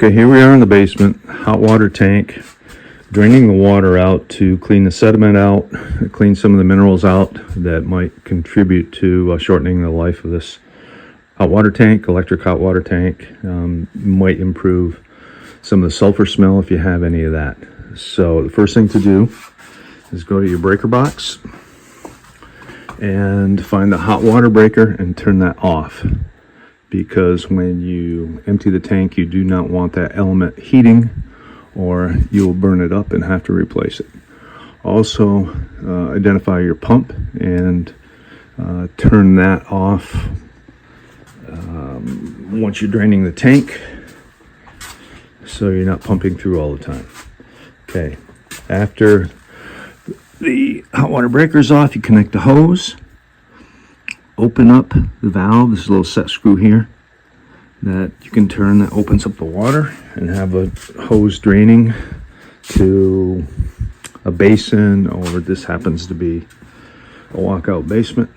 Okay, here we are in the basement, hot water tank, draining the water out to clean the sediment out, clean some of the minerals out that might contribute to shortening the life of this hot water tank, electric hot water tank. Might improve some of the sulfur smell if you have any of that. So the first thing to do is go to your breaker box and find the hot water breaker and turn that off. Because when you empty the tank, you do not want that element heating, or you'll burn it up and have to replace it. Also, identify your pump and turn that off once you're draining the tank, so you're not pumping through all the time. Okay, after the hot water breaker's off, you connect the hose. Open up the valve. There's a little set screw here that you can turn that opens up the water, and have a hose draining to a basin, or this happens to be a walkout basement.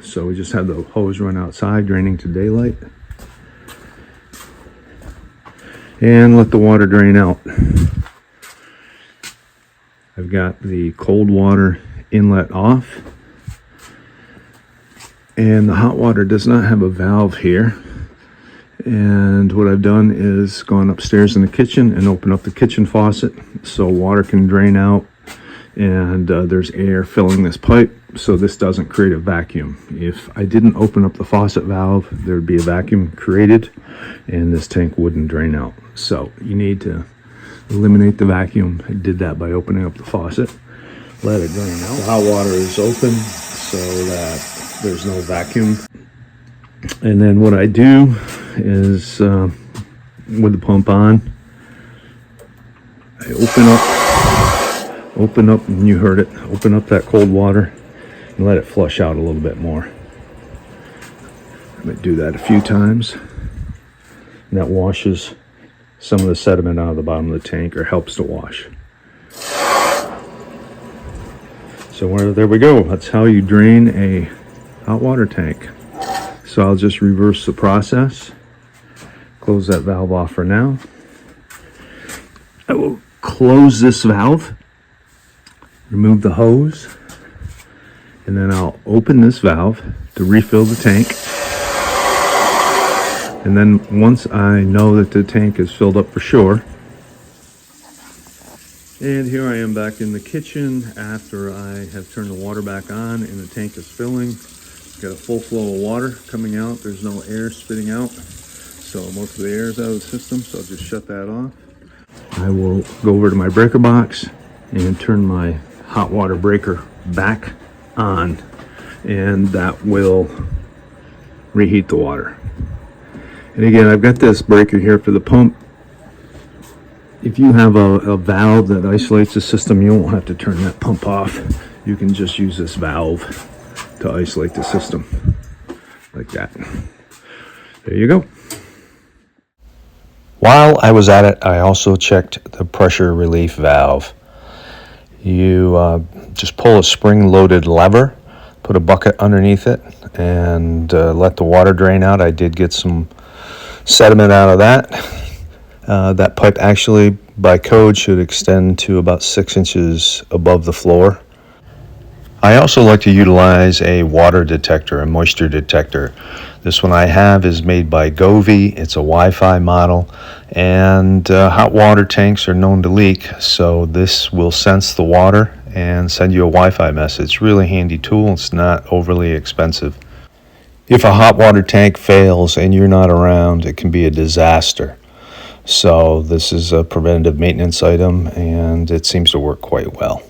So we just have the hose run outside, draining to daylight, and let the water drain out. I've got the cold water inlet off, and the hot water does not have a valve here. And what I've done is gone upstairs in the kitchen and open up the kitchen faucet so water can drain out, and there's air filling this pipe, so this doesn't create a vacuum. If I didn't open up the faucet valve, there'd be a vacuum created and this tank wouldn't drain out. So you need to eliminate the vacuum. I did that by opening up the faucet, let it drain out. The hot water is open so that there's no vacuum. And then what I do is with the pump on, I open up, and you heard it, open up that cold water and let it flush out a little bit more. I'm going to do that a few times, and that washes some of the sediment out of the bottom of the tank, or helps to wash. So there we go. That's how you drain a hot water tank. So I'll just reverse the process. Close that valve off for now. I will close this valve, remove the hose, and then I'll open this valve to refill the tank. And then once I know that the tank is filled up for sure, and here I am back in the kitchen after I have turned the water back on and the tank is filling. Got a full flow of water coming out. There's no air spitting out, so most of the air is out of the system, so I'll just shut that off. I will go over to my breaker box and turn my hot water breaker back on, and that will reheat the water. And again, I've got this breaker here for the pump. If you have a valve that isolates the system, you won't have to turn that pump off. You can just use this valve to isolate the system, like that. There you go. While I was at it, I also checked the pressure relief valve. You just pull a spring-loaded lever, put a bucket underneath it, and let the water drain out. I did get some sediment out of that. That pipe actually, by code, should extend to about 6 inches above the floor. I also like to utilize a water detector, a moisture detector. This one I have is made by Govee. It's a Wi-Fi model, and hot water tanks are known to leak, so this will sense the water and send you a Wi-Fi message. Really handy tool. It's not overly expensive. If a hot water tank fails and you're not around, it can be a disaster. So this is a preventative maintenance item, and it seems to work quite well.